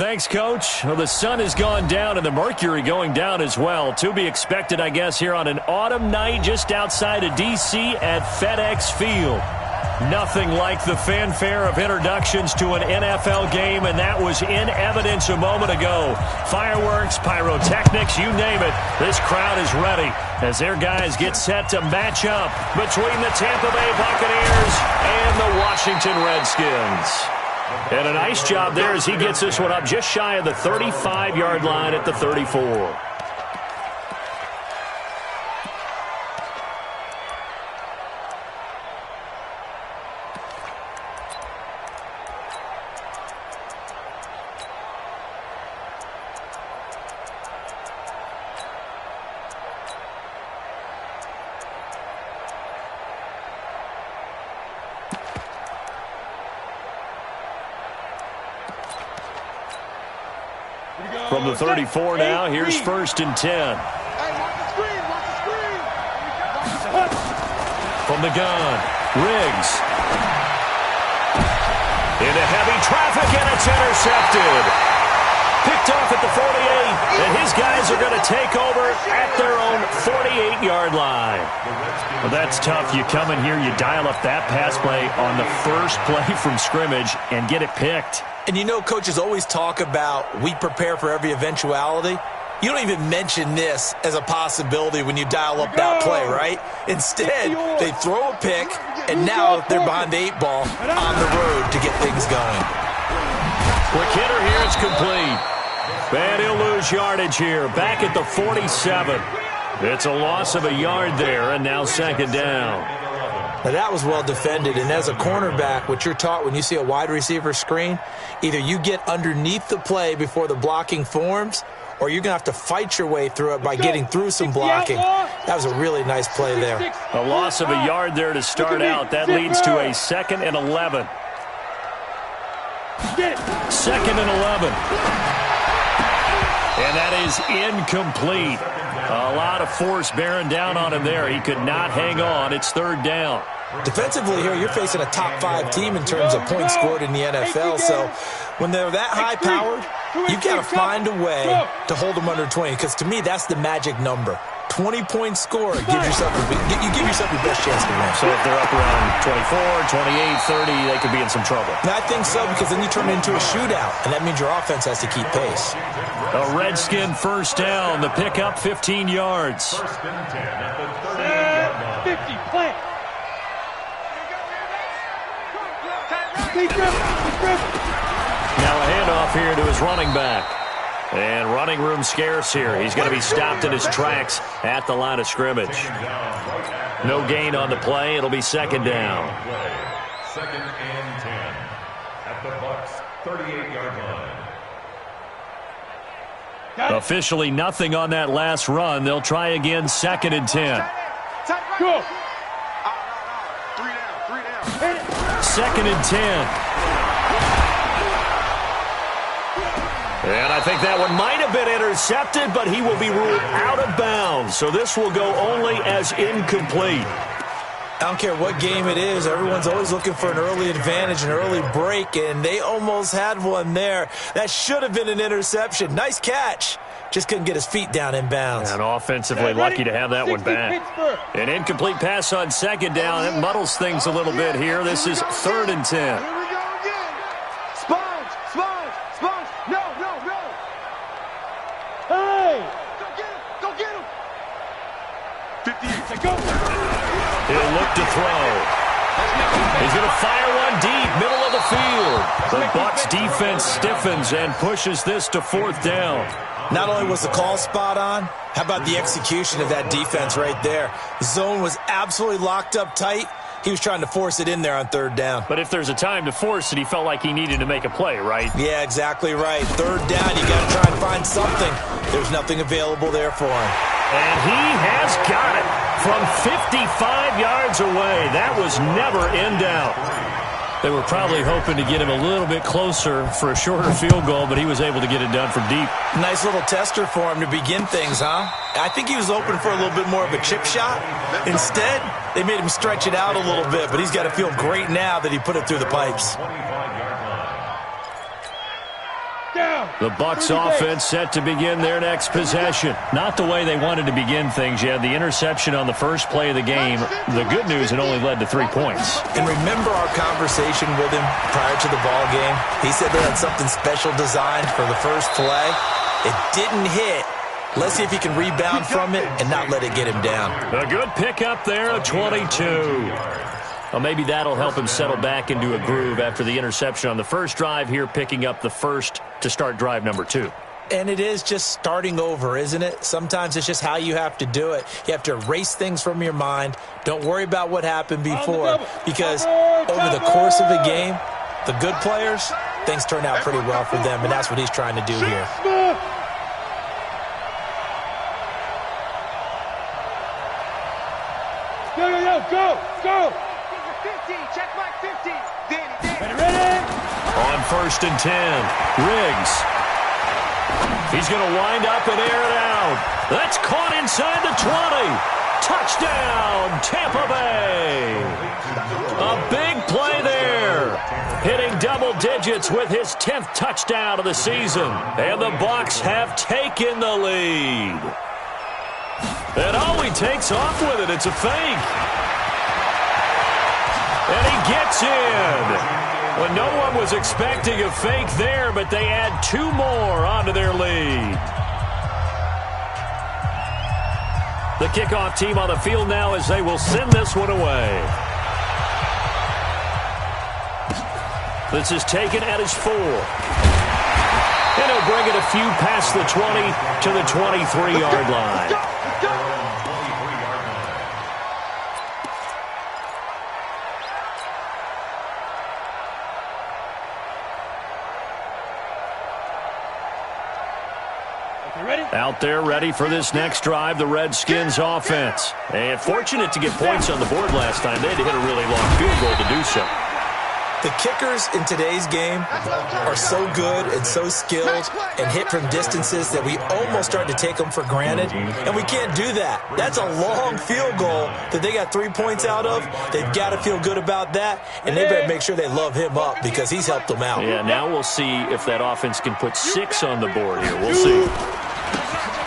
Thanks, Coach. Well, the sun has gone down and the mercury going down as well. To be expected, I guess, here on an autumn night just outside of D.C. at FedEx Field. Nothing like the fanfare of introductions to an NFL game, and that was in evidence a moment ago. Fireworks, pyrotechnics, you name it. This crowd is ready as their guys get set to match up between the Tampa Bay Buccaneers and the Washington Redskins. And a nice job there as he gets this one up just shy of the 35-yard line at the 34. From the 34 now, here's 1st and 10. From the gun, Riggs. Into heavy traffic, and it's intercepted. Picked off at the 48, and his guys are going to take over at their own 48-yard line. Well, that's tough. You come in here, you dial up that pass play on the first play from scrimmage and get it picked. And you know, coaches always talk about we prepare for every eventuality. You don't even mention this as a possibility when you dial up that play, right? Instead, they throw a pick, and now they're behind the 8 ball on the road to get things going. Quick hitter here, it's complete. And he'll lose yardage here, back at the 47. It's a loss of a yard there, and now 2nd down. Now, that was well defended, and as a cornerback, what you're taught when you see a wide receiver screen, either you get underneath the play before the blocking forms, or you're going to have to fight your way through it by getting through some blocking. That was a really nice play there. A loss of a yard there to start out. That leads to a 2nd and 11. 2nd and 11. And that is incomplete. A lot of force bearing down on him there. He could not hang on. It's 3rd down. Defensively here, you're facing a top 5 team in terms of points scored in the NFL. So when they're that high-powered, you've got to find a way to hold them under 20. Because to me, that's the magic number. 20-point score gives yourself you give yourself your best chance to win. So if they're up around 24, 28, 30, they could be in some trouble. And I think so, because then you turn it into a shootout, and that means your offense has to keep pace. A Redskin 1st down. The pickup, 15 yards. 50, play. Now a handoff here to his running back. And running room scarce here. He's going to be stopped in his tracks at the line of scrimmage. No gain on the play. It'll be 2nd down. 2nd and 10 at the Bucs' 38-yard line. Officially nothing on that last run. They'll try again, 2nd and 10. Go. 2nd and 10. And I think that one might have been intercepted, but he will be ruled out of bounds. So this will go only as incomplete. I don't care what game it is. Everyone's always looking for an early advantage, an early break, and they almost had one there. That should have been an interception. Nice catch. Just couldn't get his feet down in bounds. And offensively lucky to have that one back. An incomplete pass on 2nd down. It muddles things a little bit here. This is 3rd and 10. He'll look to throw. He's going to fire one deep, middle of the field. The Bucs defense stiffens and pushes this to 4th down. Not only was the call spot on, how about the execution of that defense right there? The zone was absolutely locked up tight. He was trying to force it in there on 3rd down. But if there's a time to force it, he felt like he needed to make a play, right? Yeah, exactly right. 3rd down, you got to try and find something. There's nothing available there for him. And he has got it from 55 yards away. That was never in doubt. They were probably hoping to get him a little bit closer for a shorter field goal, but he was able to get it done from deep. Nice little tester for him to begin things, huh? I think he was open for a little bit more of a chip shot. Instead, they made him stretch it out a little bit, but he's got to feel great now that he put it through the pipes. Down. The Bucs offense set to begin their next possession. Not the way they wanted to begin things. You had the interception on the first play of the game. The good news, it only led to 3 points. And remember our conversation with him prior to the ball game? He said they had something special designed for the first play. It didn't hit. Let's see if he can rebound from it and not let it get him down. A good pickup there, a 22. Well, maybe that'll help him settle back into a groove after the interception on the first drive here, picking up the first to start drive number 2. And it is just starting over, isn't it? Sometimes it's just how you have to do it. You have to erase things from your mind. Don't worry about what happened before, because over the course of a game, the good players, things turn out pretty well for them, and that's what he's trying to do here. Go! 50, check my 50. Danny. Ready? On 1st and 10, Riggs. He's going to wind up and air it out. That's caught inside the 20. Touchdown, Tampa Bay. A big play there. Hitting double digits with his 10th touchdown of the season. And the Bucs have taken the lead. And oh, he takes off with it. It's a fake. And he gets in. Well, no one was expecting a fake there, but they add 2 more onto their lead. The kickoff team on the field now as they will send this one away. This is taken at his 4. And he'll bring it a few past the 20 to the 23-yard line. Out there ready for this next drive, the Redskins offense. And fortunate to get points on the board last time. They had to hit a really long field goal to do so. The kickers in today's game are so good and so skilled and hit from distances that we almost start to take them for granted. And we can't do that. That's a long field goal that they got 3 points out of. They've got to feel good about that. And they better make sure they love him up because he's helped them out. Yeah, now we'll see if that offense can put 6 on the board here. We'll see.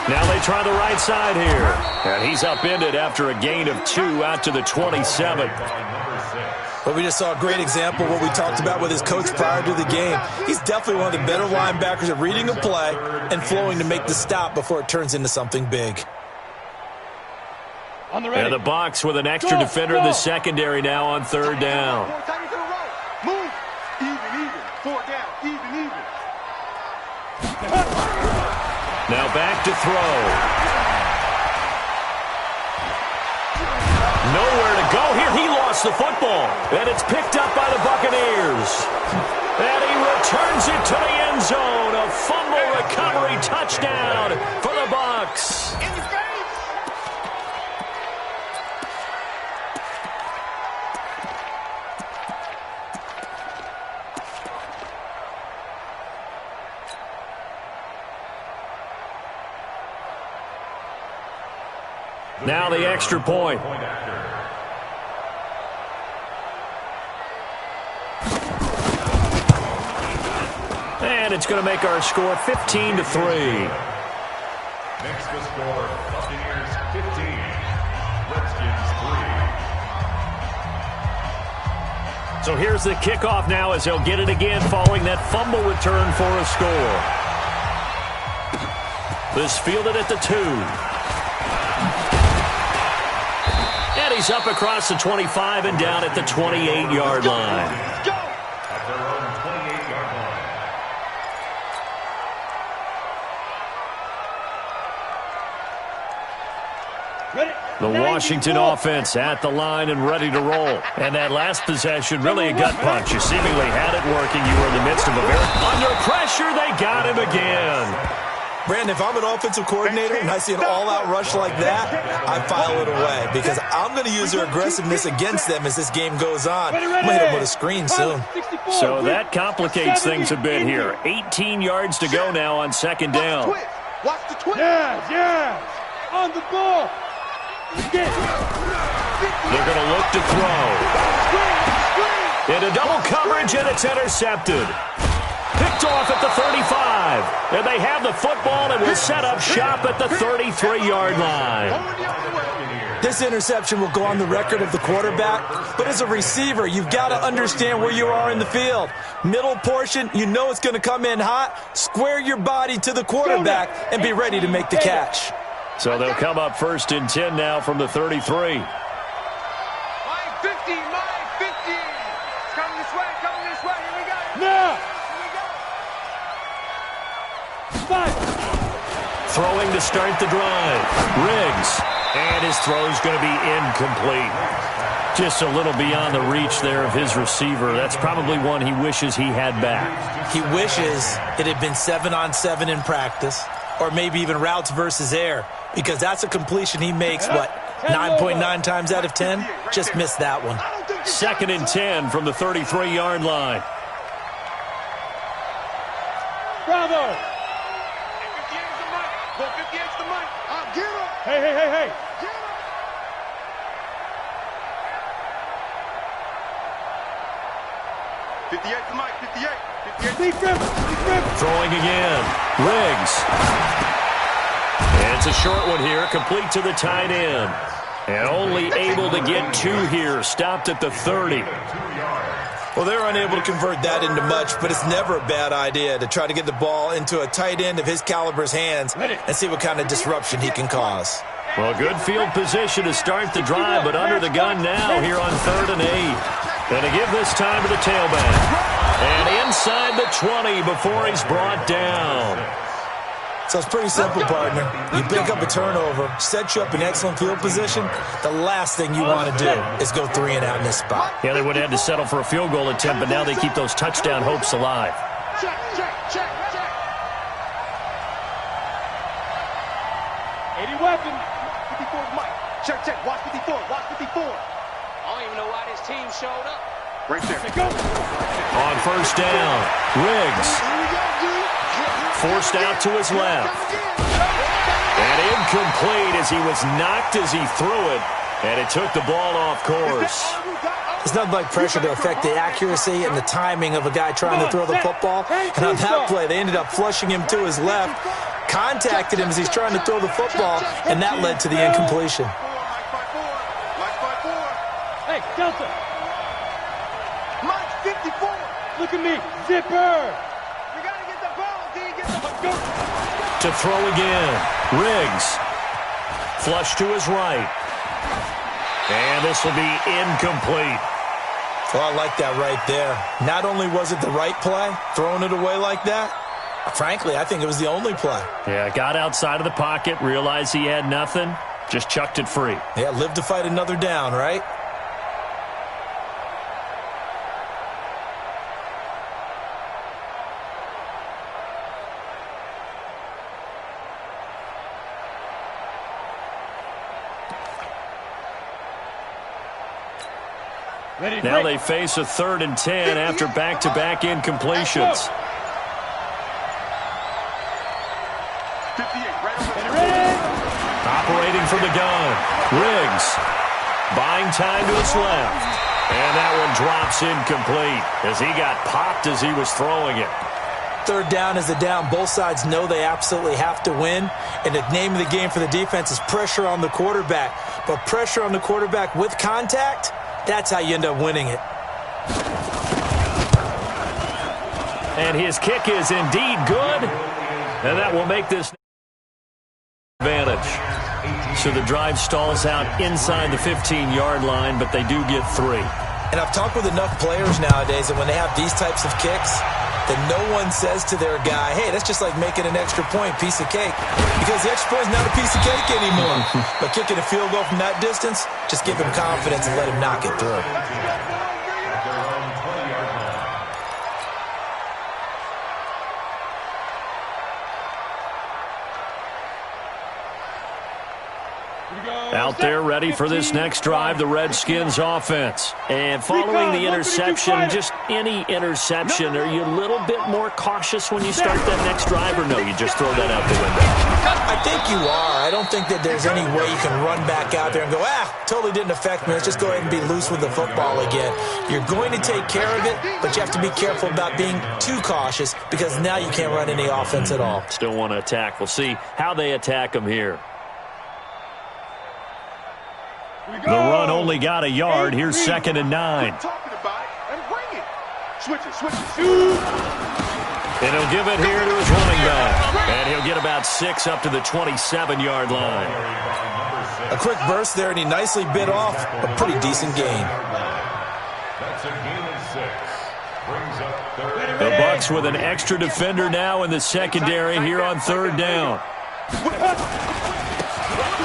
Now they try the right side here. And he's upended after a gain of 2 out to the 27. But we just saw a great example of what we talked about with his coach prior to the game. He's definitely one of the better linebackers at reading a play and flowing to make the stop before it turns into something big. And the Bucs with an extra defender in the secondary now on 3rd down. Move. Even. 4 down. Even. Now back to throw. Nowhere to go here. He lost the football. And it's picked up by the Buccaneers. And he returns it to the end zone. A fumble recovery touchdown for the Bucs. In your face. Now the extra point. And it's going to make our score 15-3. Next to score, Buccaneers 15, Redskins 3. So here's the kickoff now as they'll get it again following that fumble return for a score. This fielded at the 2. And he's up across the 25 and down at the 28-yard line. At their own 28-yard line. The Washington offense at the line and ready to roll. And that last possession, really a gut punch. You seemingly had it working. You were in the midst of a very... Under pressure, they got him again. Brandon, if I'm an offensive coordinator and I see an all-out rush like that, I file it away because I'm going to use their aggressiveness against them as this game goes on. I'm going to hit them with a screen soon. So that complicates things a bit here. 18 yards to go now on 2nd down. Watch the twist. Yeah. On the ball. They're going to look to throw. Into double coverage, and it's intercepted. Picked off at the 35. And they have the football and will set up shop at the 33-yard line. This interception will go on the record of the quarterback, but as a receiver, you've got to understand where you are in the field. Middle portion, you know it's going to come in hot. Square your body to the quarterback and be ready to make the catch. So they'll come up 1st and 10 now from the 33. Throwing to start the drive. Riggs. And his throw's going to be incomplete. Just a little beyond the reach there of his receiver. That's probably one he wishes he had back. He wishes it had been 7-on-7 in practice, or maybe even routes versus air, because that's a completion he makes, 9.9 times out of 10? Just missed that one. 2nd and 10 from the 33-yard line. Bravo! Hey! Throwing again. Riggs. And it's a short one here, complete to the tight end. And only able to get 2 here, stopped at the 30. Well, they're unable to convert that into much, but it's never a bad idea to try to get the ball into a tight end of his caliber's hands and see what kind of disruption he can cause. Well, good field position to start the drive, but under the gun now here on 3rd and 8. Going to give this time to the tailback. And inside the 20 before he's brought down. So it's pretty simple, partner. You pick up a turnover, set you up in excellent field position. The last thing you want to do is go 3 and out in this spot. Yeah, they would have had to settle for a field goal attempt, but now they keep those touchdown hopes alive. Check. Any weapon. 54 Mike. Check. Watch 54. I don't even know why this team showed up. Right there. Go. On 1st down, Riggs. Forced out to his left. And incomplete as he was knocked as he threw it. And it took the ball off course. There's nothing like pressure to affect the accuracy and the timing of a guy trying to throw the football. And on that play, they ended up flushing him to his left, contacted him as he's trying to throw the football, and that led to the incompletion. Hey, Delta. Mike 54. Look at me. Zipper. To throw again. Riggs. Flush to his right. And this will be incomplete. Well, I like that right there. Not only was it the right play, throwing it away like that, frankly, I think it was the only play. Yeah, got outside of the pocket, realized he had nothing, just chucked it free. Yeah, live to fight another down, right? Now they face a 3rd and 10 after back-to-back incompletions. Operating from the gun. Riggs. Buying time to his left. And that one drops incomplete as he got popped as he was throwing it. 3rd down is a down. Both sides know they absolutely have to win. And the name of the game for the defense is pressure on the quarterback. But pressure on the quarterback with contact, that's how you end up winning it. And his kick is indeed good. And that will make this advantage. So the drive stalls out inside the 15-yard line, but they do get 3. And I've talked with enough players nowadays that when they have these types of kicks, that no one says to their guy, hey, that's just like making an extra point, piece of cake. Because the extra point is not a piece of cake anymore. But kicking a field goal from that distance, just give him confidence and let him knock it through. Out there ready for this next drive, the Redskins offense. And following the interception, just any interception, are you a little bit more cautious when you start that next drive, or no, you just throw that out the window? I think you are. I don't think that there's any way you can run back out there and go, totally didn't affect me. Let's just go ahead and be loose with the football again. You're going to take care of it, but you have to be careful about being too cautious because now you can't run any offense at all. Still want to attack. We'll see how they attack them here. The run only got a yard. Here's 2nd and 9. Switch it, shoot! And he'll give it here to his running back. And he'll get about 6 up to the 27-yard line. A quick burst there, and he nicely bit off a pretty decent gain. That's a gain of 6. Brings up 3rd. The Bucs with an extra defender now in the secondary here on 3rd down.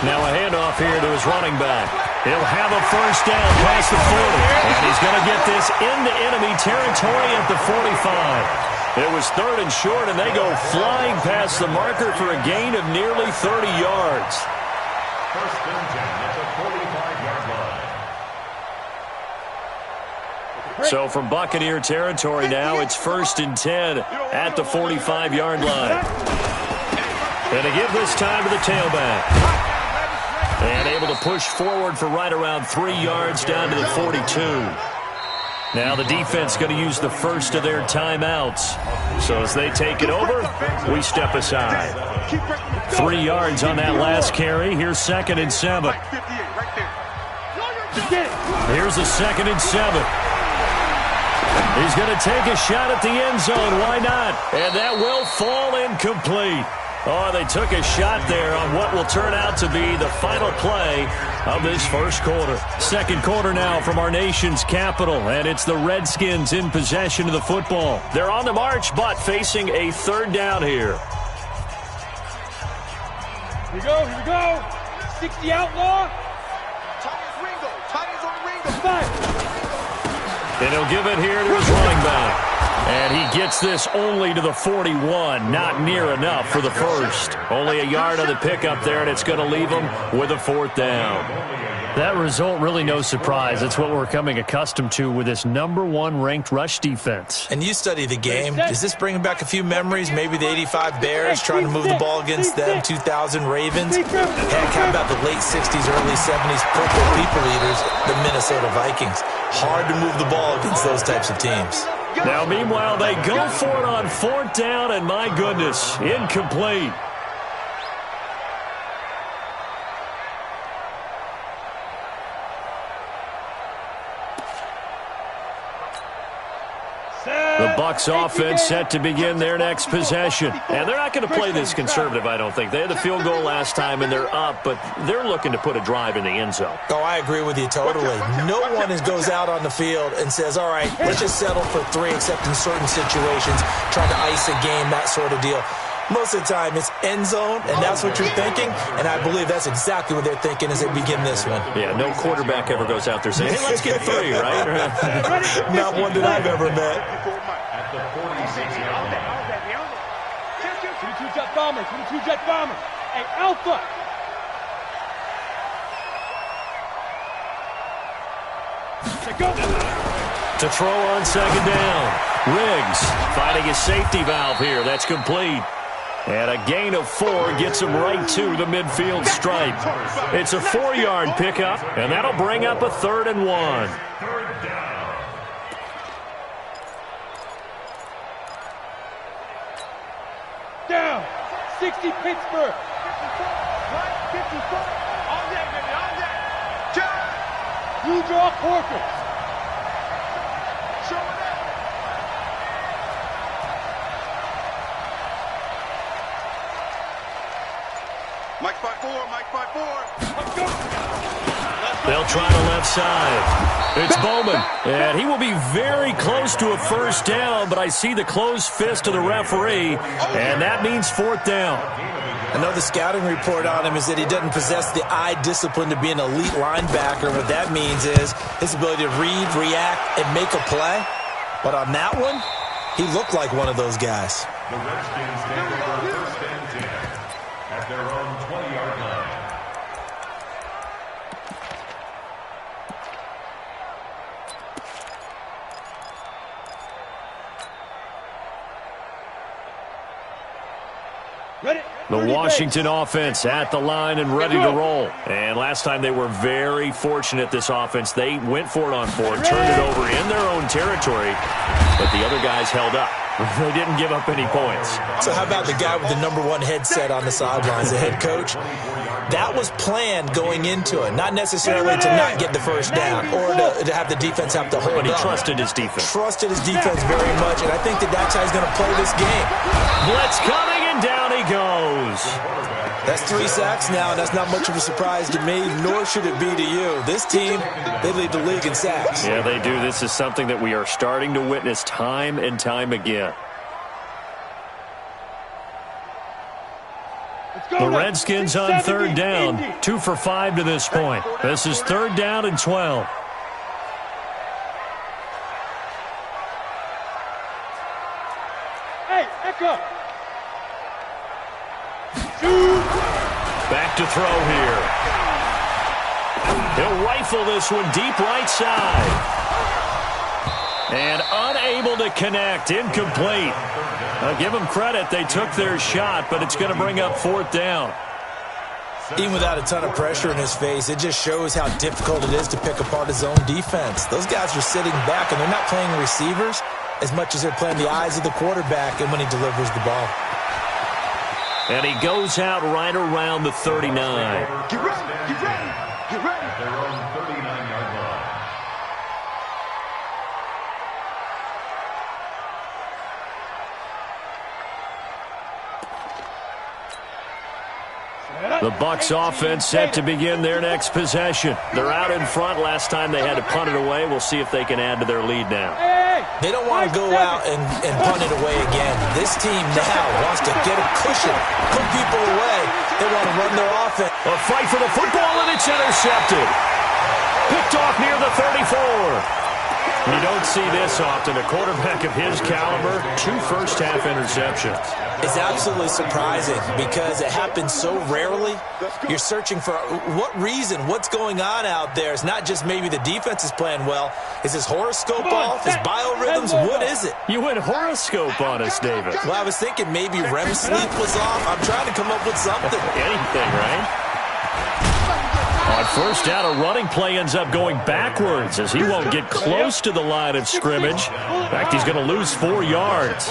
Now a handoff here to his running back. He'll have a first down past the 40. And he's going to get this into enemy territory at the 45. It was 3rd and short, and they go flying past the marker for a gain of nearly 30 yards. First and 10 at the 45-yard line. So from Buccaneer territory now, it's 1st and 10 at the 45-yard line. And to give this time to the tailback. And able to push forward for right around 3 yards down to the 42. Now the defense going to use the first of their timeouts. So as they take it over, we step aside. 3 yards on that last carry. Here's 2nd and 7. Here's a 2nd and 7. He's going to take a shot at the end zone. Why not? And that will fall incomplete. Oh, they took a shot there on what will turn out to be the final play of this first quarter. Second quarter now from our nation's capital, and it's the Redskins in possession of the football. They're on the march, but facing a 3rd down here. Here we go. 60 outlaw. Titans on Ringo. And he'll give it here to his running back. And he gets this only to the 41. Not near enough for the first. Only a yard on the pickup there, and it's going to leave him with a 4th down. That result, really no surprise. It's what we're becoming accustomed to with this #1 ranked rush defense. And you study the game. Does this bring back a few memories? Maybe the 85 Bears trying to move the ball against them, 2000 Ravens. Heck, how about the late 60s, early 70s Purple People Eaters, the Minnesota Vikings? Hard to move the ball against those types of teams. Now, meanwhile, they go for it on 4th down, and my goodness, incomplete. The Bucs offense set to begin their next possession. And they're not going to play this conservative, I don't think. They had the field goal last time, and they're up, but they're looking to put a drive in the end zone. Oh, I agree with you totally. No one goes out on the field and says, all right, let's just settle for 3, except in certain situations, trying to ice a game, that sort of deal. Most of the time, it's end zone, and that's what you're thinking, and I believe that's exactly what they're thinking as they begin this one. Yeah, no quarterback ever goes out there saying, hey, let's get 3, right? Not one that I've ever met. At the 46-yard line. 22 jet bomber. Hey, Alpha. To throw on 2nd down. Riggs finding a safety valve here. That's complete. And a gain of 4 gets him right to the midfield stripe. It's a 4-yard pickup, and that'll bring up a 3rd and 1. 3rd down. Down. 60 Pittsburgh. 54. On that, baby, on that. Blue draw Corker. Show it up. Mike 5-4. Let's go. They'll try the left side. It's Bowman, and he will be very close to a first down, but I see the closed fist of the referee, and that means 4th down. I know the scouting report on him is that he doesn't possess the eye discipline to be an elite linebacker. What that means is his ability to read, react, and make a play. But on that one, he looked like one of those guys. The Redskins take over 1st and 10 at their own 20-yard line. The Washington offense at the line and ready to roll. And last time they were very fortunate, this offense. They went for it on fourth, turned it over in their own territory, but the other guys held up. They didn't give up any points. So how about the guy with the #1 headset on the sidelines, the head coach? That was planned going into it, not necessarily to not get the first down or to have the defense have to hold up. But he trusted his defense. Trusted his defense very much, and I think that's how he's going to play this game. Blitz coming, and down he goes. That's 3 sacks now, and that's not much of a surprise to me, nor should it be to you. This team, they lead the league in sacks. Yeah, they do. This is something that we are starting to witness time and time again. The Redskins on third down, 2 for 5 to this point. This is 3rd down and 12. Hey, Echo. Back to throw here. He'll rifle this one deep right side. And unable to connect, incomplete. I'll give them credit, they took their shot, but it's going to bring up 4th down. Even without a ton of pressure in his face, it just shows how difficult it is to pick apart his own defense. Those guys are sitting back, and they're not playing receivers as much as they're playing the eyes of the quarterback and when he delivers the ball. And he goes out right around the 39. Get ready, get ready, get ready. They're on 39-yard line. The Bucs offense set to begin their next possession. They're out in front. Last time they had to punt it away. We'll see if they can add to their lead now. They don't want to go out and punt it away again. This team now wants to get a cushion, put people away. They want to run their offense. A fight for the football, and it's intercepted. Picked off near the 34. You don't see this often. A quarterback of his caliber, 2 first-half interceptions. It's absolutely surprising because it happens so rarely. You're searching for what reason, what's going on out there. It's not just maybe the defense is playing well. Is his horoscope off? His biorhythms? What is it? You went horoscope on us, David. Well, I was thinking maybe REM sleep was off. I'm trying to come up with something. Anything, right? On first down, a running play ends up going backwards as he won't get close to the line of scrimmage. In fact, he's going to lose 4 yards.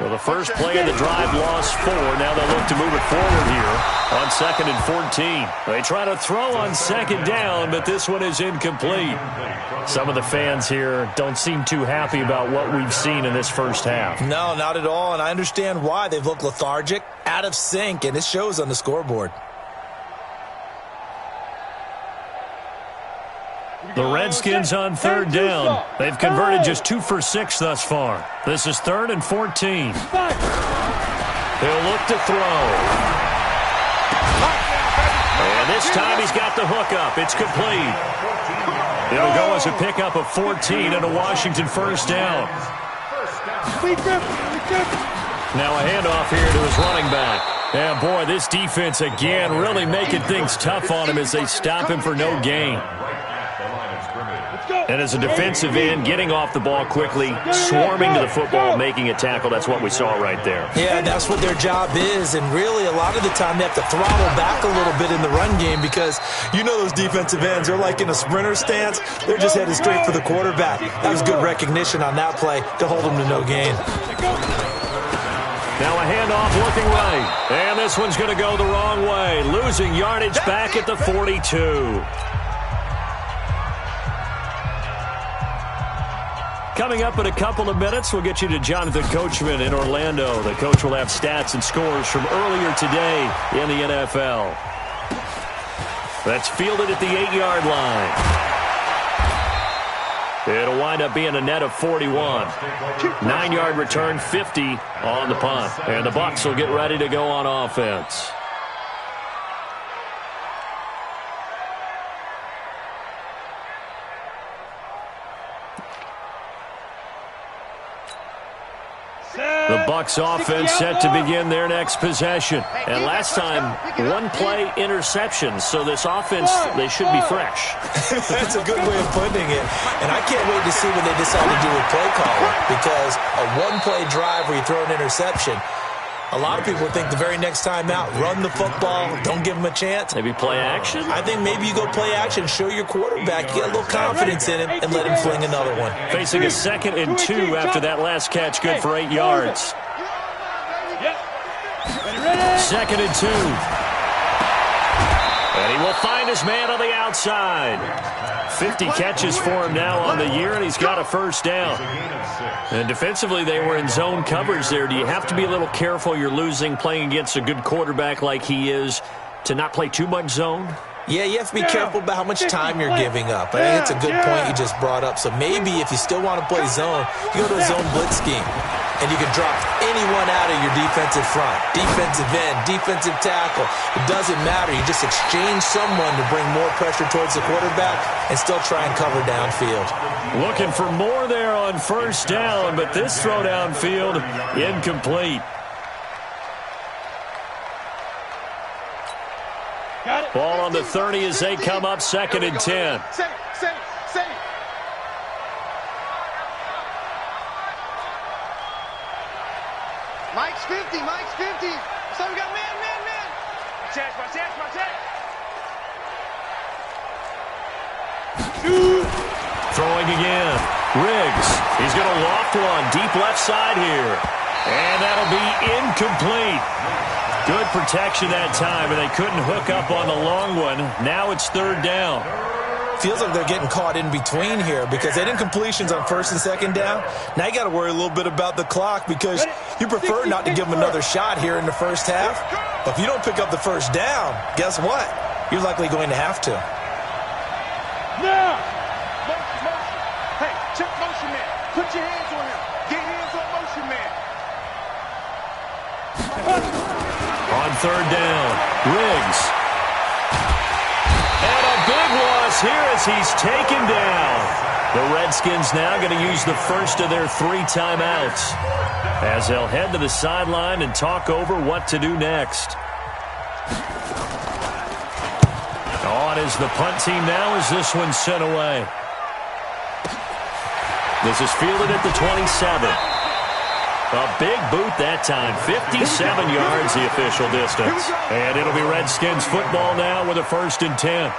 Well, the first play of the drive lost 4. Now they'll look to move it forward here on 2nd and 14. They try to throw on 2nd down, but this one is incomplete. Some of the fans here don't seem too happy about what we've seen in this first half. No, not at all, and I understand why. They've looked lethargic, out of sync, and it shows on the scoreboard. The Redskins on 3rd down. They've converted just 2 for 6 thus far. This is 3rd and 14. He'll look to throw. And this time he's got the hook up. It's complete. It'll go as a pickup of 14 and a Washington first down. Now a handoff here to his running back. And boy, this defense again really making things tough on him as they stop him for no gain. And as a defensive end, getting off the ball quickly, swarming to the football, making a tackle, that's what we saw right there. Yeah, that's what their job is, and really a lot of the time they have to throttle back a little bit in the run game because you know those defensive ends, they're like in a sprinter stance. They're just headed straight for the quarterback. That was good recognition on that play to hold them to no gain. Now a handoff looking right, and this one's going to go the wrong way, losing yardage back at the 42. Coming up in a couple of minutes, we'll get you to Jonathan Coachman in Orlando. The coach will have stats and scores from earlier today in the NFL. That's fielded at the 8-yard line. It'll wind up being a net of 41. 9-yard return, 50 on the punt. And the Bucs will get ready to go on offense. The Bucs offense set to begin their next possession. And last time, 1-play interception. So this offense, they should be fresh. That's a good way of putting it. And I can't wait to see when they decide to do a play call. Because a 1-play drive where you throw an interception, A lot of people think the very next time out, run the football, don't give him a chance. Maybe play action? I think maybe you go play action, show your quarterback, you get a little confidence in him, and let him fling another one. Facing a 2nd and 2 after that last catch, good for 8 yards. 2nd and 2. And he will find his man on the outside. 50 catches for him now on the year, and he's got a first down. And defensively, they were in zone coverage there. Do you have to be a little careful? You're losing playing against a good quarterback like he is to not play too much zone? Yeah, you have to be careful about how much time you're giving up. I think it's a good point you just brought up. So maybe if you still want to play zone, you go to a zone blitz scheme. And you can drop anyone out of your defensive front, defensive end, defensive tackle. It doesn't matter. You just exchange someone to bring more pressure towards the quarterback and still try and cover downfield. Looking for more there on first down, but this throw downfield incomplete. Ball on the 30 as they come up 2nd and 10. Mike's 50, Mike's 50. So we got man. My check. Throwing again. Riggs. He's going to loft one deep left side here. And that'll be incomplete. Good protection that time, and they couldn't hook up on the long one. Now it's 3rd down. Feels like they're getting caught in between here because they didn't completions on 1st and 2nd down. Now you got to worry a little bit about the clock because you prefer not to give them another shot here in the first half. But if you don't pick up the first down, guess what? You're likely going to have to. Now! Motion. Hey, check motion man. Put your hands on him. Get hands on motion man. On 3rd down, Riggs. And a big loss here as he's taken down. The Redskins now going to use the first of their 3 timeouts as they'll head to the sideline and talk over what to do next. On is the punt team now as this one's sent away. This is fielded at the 27. A big boot that time. 57 yards the official distance. And it'll be Redskins football now with a 1st and 10.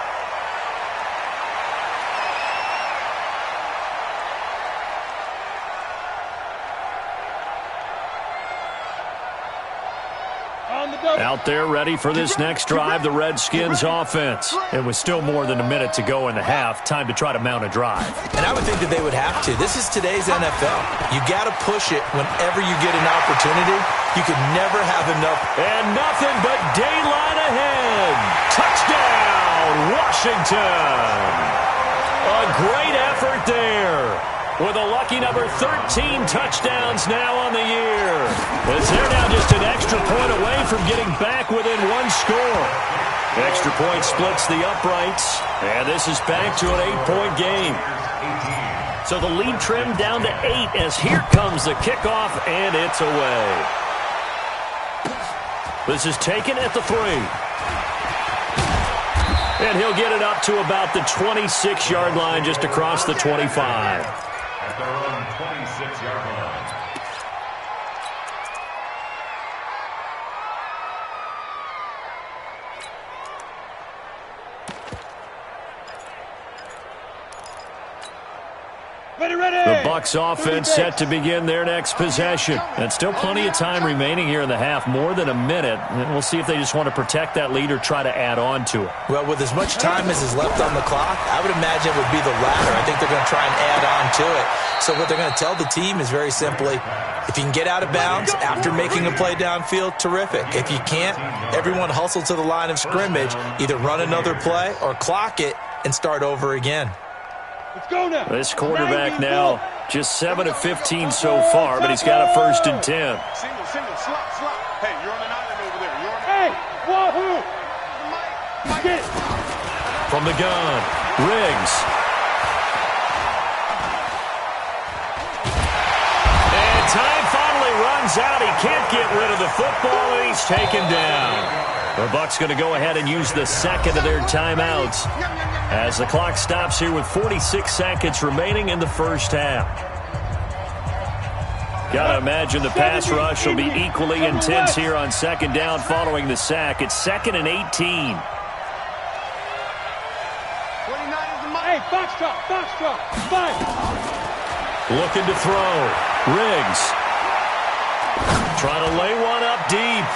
Out there ready for this next drive, the Redskins offense. It was still more than a minute to go in the half. Time to try to mount a drive. And I would think that they would have to. This is today's NFL. You got to push it whenever you get an opportunity. You can never have enough. And nothing but daylight ahead. Touchdown, Washington. A great effort there. With a lucky number 13 touchdowns now on the year. As they're now just an extra point away from getting back within 1 score. Extra point splits the uprights. And this is back to an 8-point game. So the lead trimmed down to 8 as here comes the kickoff, and it's away. This is taken at the 3. And he'll get it up to about the 26-yard line just across the 25. At their own 26-yard line. The Bucs offense set to begin their next possession. And still plenty of time remaining here in the half, more than a minute. And we'll see if they just want to protect that lead or try to add on to it. Well, with as much time as is left on the clock, I would imagine it would be the latter. I think they're going to try and add on to it. So what they're going to tell the team is very simply, if you can get out of bounds after making a play downfield, terrific. If you can't, everyone hustle to the line of scrimmage, either run another play or clock it and start over again. Let's go now. This quarterback now just 7 of 15 so far, but he's got a 1st and 10. Single, slot. Hey, you're on an island over there. Hey, wahoo! Get it. From the gun, Riggs. And time finally runs out. He can't get rid of the football, and he's taken down. The Bucs going to go ahead and use the 2nd of their timeouts as the clock stops here with 46 seconds remaining in the first half. Got to imagine the pass rush will be equally intense here on second down following the sack. It's 2nd and 18. 29 is the money. Hey, box drop, five. Looking to throw. Riggs. Trying to lay one up deep.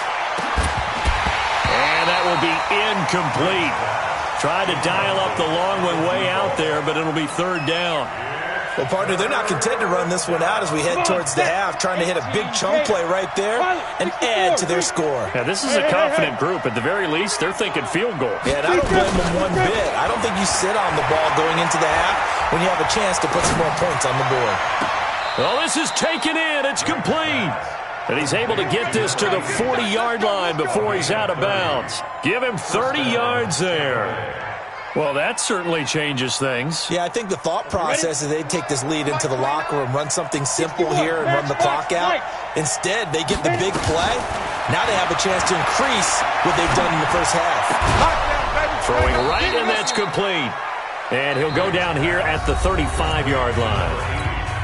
And that will be incomplete. Tried to dial up the long one way out there, but it'll be 3rd down. Well, partner, they're not content to run this one out as we head towards the half, trying to hit a big chunk play right there and add to their score. Yeah, this is a confident group. At the very least, they're thinking field goal. Yeah, and I don't blame them one bit. I don't think you sit on the ball going into the half when you have a chance to put some more points on the board. Well, this is taken in. It's complete. And he's able to get this to the 40-yard line before he's out of bounds. Give him 30 yards there. Well, that certainly changes things. Yeah, I think the thought process is they'd take this lead into the locker room, run something simple here, and run the clock out. Instead, they get the big play. Now they have a chance to increase what they've done in the first half. Throwing right, and that's complete. And he'll go down here at the 35-yard line.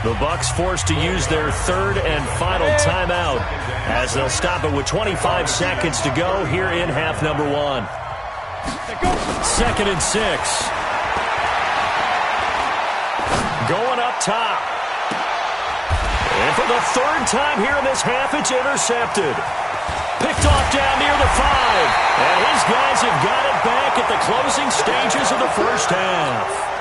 The Bucs forced to use their 3rd and final timeout as they'll stop it with 25 seconds to go here in half number 1. 2nd and 6. Going up top. And for the 3rd time here in this half, it's intercepted. Picked off down near the 5. And his guys have got it back at the closing stages of the first half.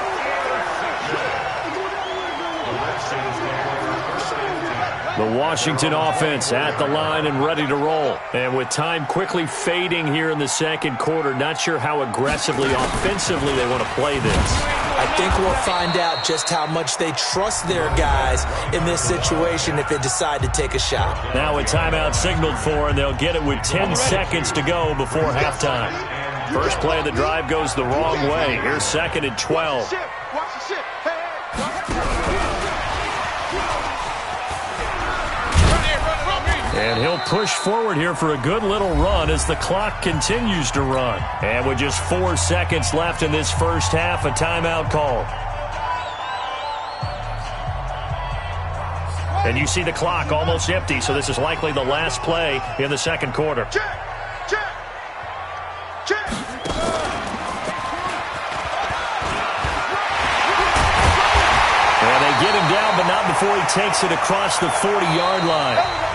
The Washington offense at the line and ready to roll. And with time quickly fading here in the second quarter, not sure how aggressively, offensively they want to play this. I think we'll find out just how much they trust their guys in this situation if they decide to take a shot. Now a timeout signaled for, and they'll get it with 10 seconds to go before halftime. First play of the drive goes the wrong way. Here's 2nd and 12. And he'll push forward here for a good little run as the clock continues to run. And with just 4 seconds left in this first half, a timeout call. And you see the clock almost empty, so this is likely the last play in the second quarter. And they get him down, but not before he takes it across the 40-yard line.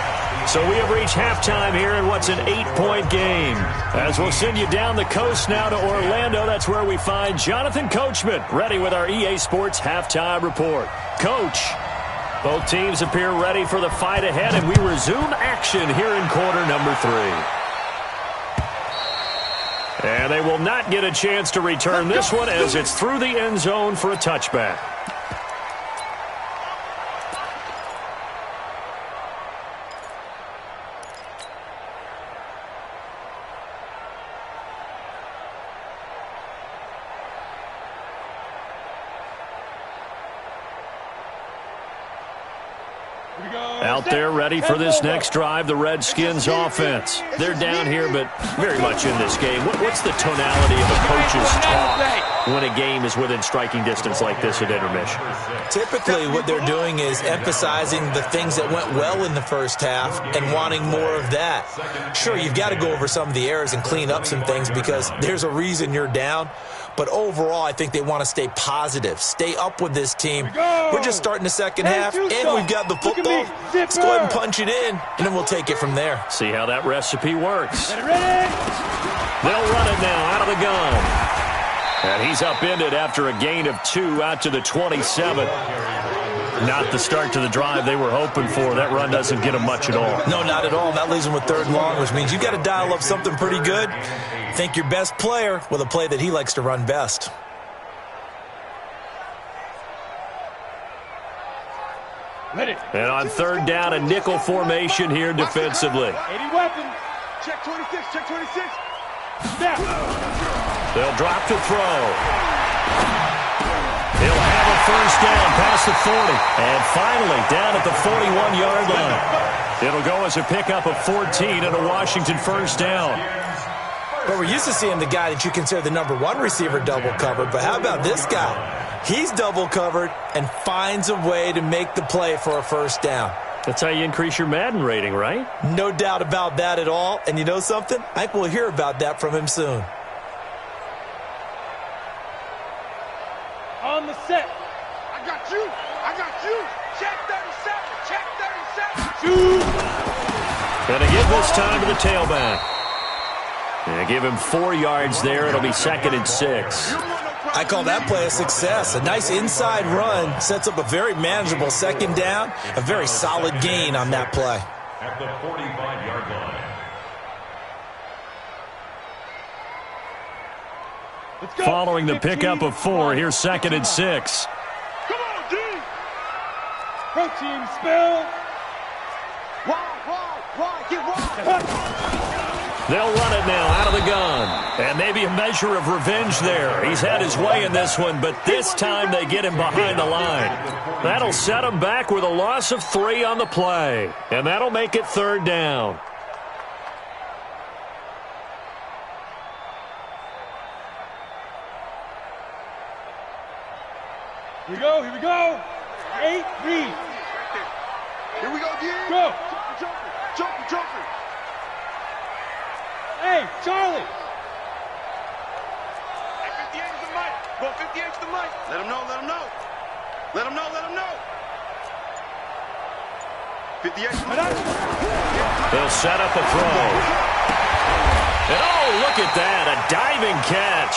So we have reached halftime here in what's an 8-point game. As we'll send you down the coast now to Orlando, that's where we find Jonathan Coachman, ready with our EA Sports Halftime Report. Coach, both teams appear ready for the fight ahead, and we resume action here in quarter number 3. And they will not get a chance to return this one as it's through the end zone for a touchback. Out there ready for this next drive, the Redskins offense. They're down here, but very much in this game. What's the tonality of a coach's talk when a game is within striking distance like this at intermission? Typically, what they're doing is emphasizing the things that went well in the first half and wanting more of that. Sure, you've got to go over some of the errors and clean up some things because there's a reason you're down. But overall, I think they want to stay positive, stay up with this team. We're just starting the second half, and we've got the football. Let's go ahead and punch it in, and then we'll take it from there. See how that recipe works. They'll run it now out of the gun. And he's upended after a gain of 2 out to the 27. Not the start to the drive they were hoping for. That run doesn't get them much at all. No, not at all. That leaves them with 3rd and long, which means you've got to dial up something pretty good. Think your best player with a play that he likes to run best. And on 3rd down, a nickel formation here defensively. 80 weapon. Check 26, check 26. Snap. They'll drop to throw. He'll have a first down past the 40. And finally, down at the 41-yard line. It'll go as a pickup of 14 and a Washington first down. But we're used to seeing the guy that you consider the number 1 receiver double covered. But how about this guy? He's double covered and finds a way to make the play for a first down. That's how you increase your Madden rating, right? No doubt about that at all. And you know something? I think we'll hear about that from him soon. On the set. I got you. I got you. Check 37. Check 37. Shoot. Gonna give this time to the tailback. And give him 4 yards there. It'll be 2nd and 6. I call that play a success. A nice inside run sets up a very manageable 2nd down. A very solid gain on that play. At the 45-yard line. Following the pickup of 4, here's 2nd and 6. Come on, D. Protein spill. Wide, get wide. They'll run it now out of the gun. And maybe a measure of revenge there. He's had his way in this one, but this time they get him behind the line. That'll set him back with a loss of 3 on the play. And that'll make it 3rd down. Here we go. 8, read. Here we go again. Go. Joker. Hey, Charlie. Hey, 58 is the mic. Go 58 is the mic. Let him know. 58 is the mic. They'll set up a throw. And oh, look at that, a diving catch.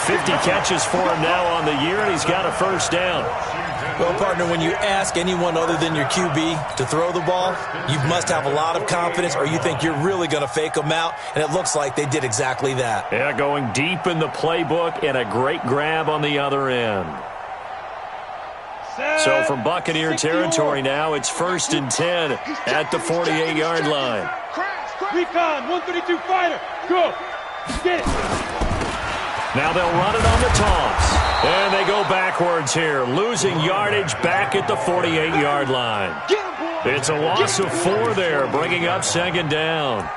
50 catches for him now on the year, and he's got a 1st down. Well, partner, when you ask anyone other than your QB to throw the ball, you must have a lot of confidence, or you think you're really going to fake them out, and it looks like they did exactly that. Yeah, going deep in the playbook and a great grab on the other end. So from Buccaneer territory now, it's 1st and 10 at the 48-yard line. Recon, 132 fighter. Go. Get it. Now they'll run it on the toss. And they go backwards here, losing yardage back at the 48-yard line. It's a loss of 4 there, bringing up 2nd down.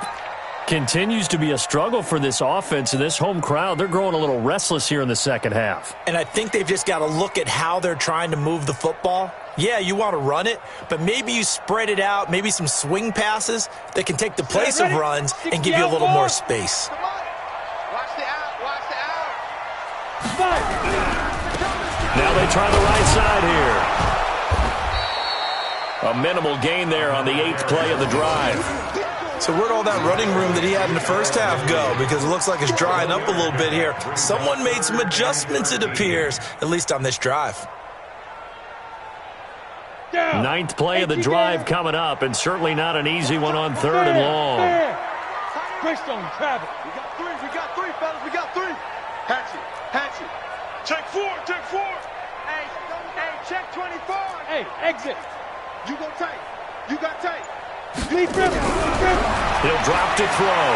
Continues to be a struggle for this offense and this home crowd. They're growing a little restless here in the 2nd half. And I think they've just got to look at how they're trying to move the football. Yeah, you want to run it, but maybe you spread it out, maybe some swing passes that can take the place of runs and give you a little more space. Watch the out. Now they try the right side here. A minimal gain there on the 8th play of the drive. So where'd all that running room that he had in the 1st half go? Because it looks like it's drying up a little bit here. Someone made some adjustments, it appears, at least on this drive. 9th play of the drive coming up, and certainly not an easy one on 3rd and long. Greystone, travel. We got three, fellas. We got 3. Hatchet. Check 4. Hey, check 24. Hey, exit. You go tight. You got tight. Lead river. He'll drop to throw.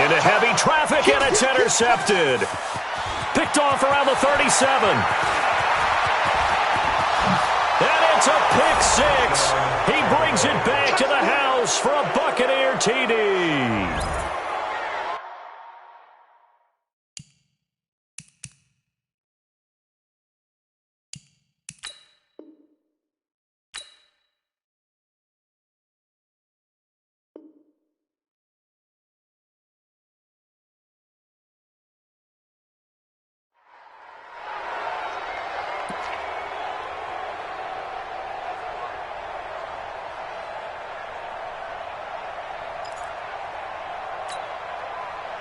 Into heavy traffic, and it's intercepted. Picked off around the 37. And it's a pick 6. He brings it back to the house for a Buccaneer TD.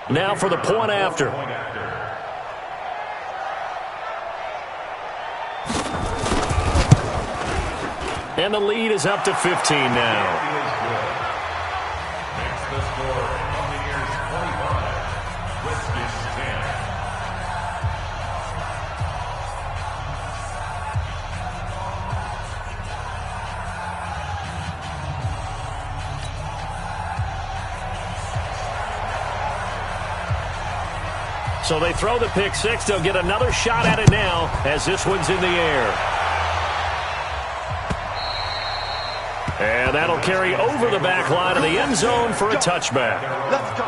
Now for the point after. And the lead is up to 15 now. Makes the score Buccaneers 25, Redskins 10. So they throw the pick 6. They'll get another shot at it now as this one's in the air. And that'll carry over the back line of the end zone for a touchback. Let's go.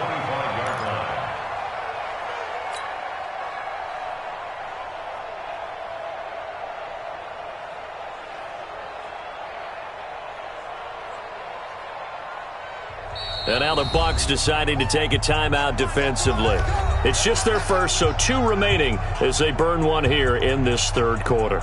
And now the Bucs deciding to take a timeout defensively. It's just their first, so 2 remaining as they burn one here in this third quarter.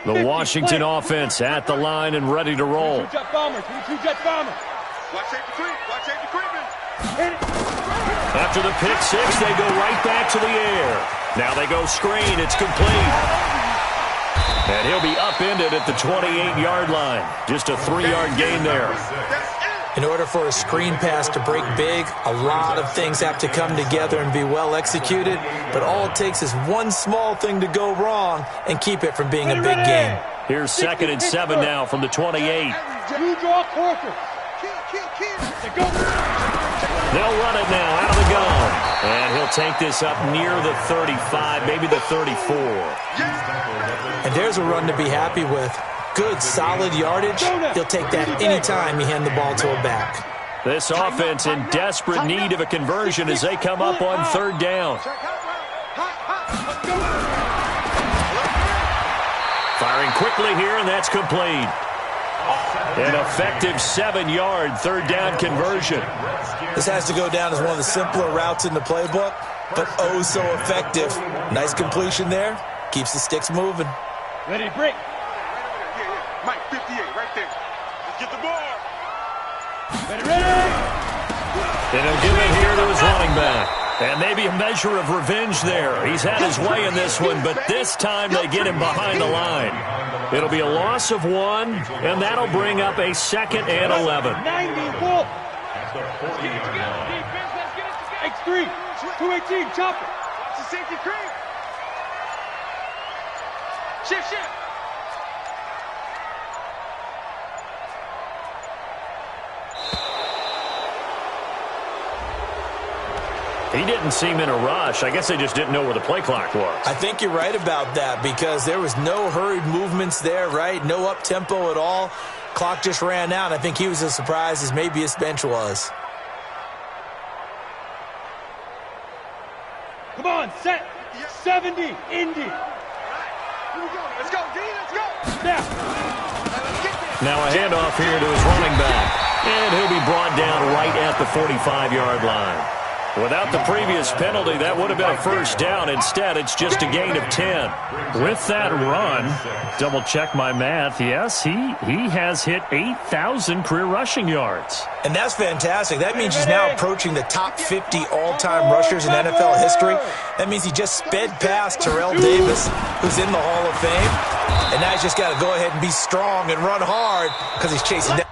The Washington offense at the line and ready to roll. Jet bombers. Jet bombers. Watch safety creep. Watch safety creeping. After the pick six, they go right back to the air. Now they go screen. It's complete. And he'll be upended at the 28-yard line. Just a 3-yard gain there. In order for a screen pass to break big, a lot of things have to come together and be well executed. But all it takes is one small thing to go wrong and keep it from being a big game. Here's 2nd and 7 now from the 28. You draw quarter. They'll run it now out of the gun. And he'll take this up near the 35, maybe the 34. And there's a run to be happy with. Good, solid yardage. He'll take that anytime you hand the ball to a back. This offense in desperate need of a conversion as they come up on 3rd down. Firing quickly here, and that's complete. An effective 7-yard 3rd down conversion. This has to go down as one of the simpler routes in the playbook, but oh so effective. Nice completion there. Keeps the sticks moving. Ready, break. Mike, 58, right there. Let's get the ball. Ready. And he'll give it here to his running back. And maybe a measure of revenge there. He's had his way in this one, but this time they get him behind the line. It'll be a loss of 1, and that'll bring up a 2nd and 11. 90, full. X3, 218, chopper. It's a safety creep. Shift. He didn't seem in a rush. I guess they just didn't know where the play clock was. I think you're right about that because there was no hurried movements there, right? No up-tempo at all. Clock just ran out. I think he was as surprised as maybe his bench was. Come on, set. 70, Indy. Let's go, D, let's go. Now a handoff here to his running back. And he'll be brought down right at the 45-yard line. Without the previous penalty, that would have been a first down. Instead, it's just a gain of 10. With that run, double-check my math, yes, he has hit 8,000 career rushing yards. And that's fantastic. That means he's now approaching the top 50 all-time rushers in NFL history. That means he just sped past Terrell Davis, who's in the Hall of Fame. And now he's just got to go ahead and be strong and run hard because he's chasing that.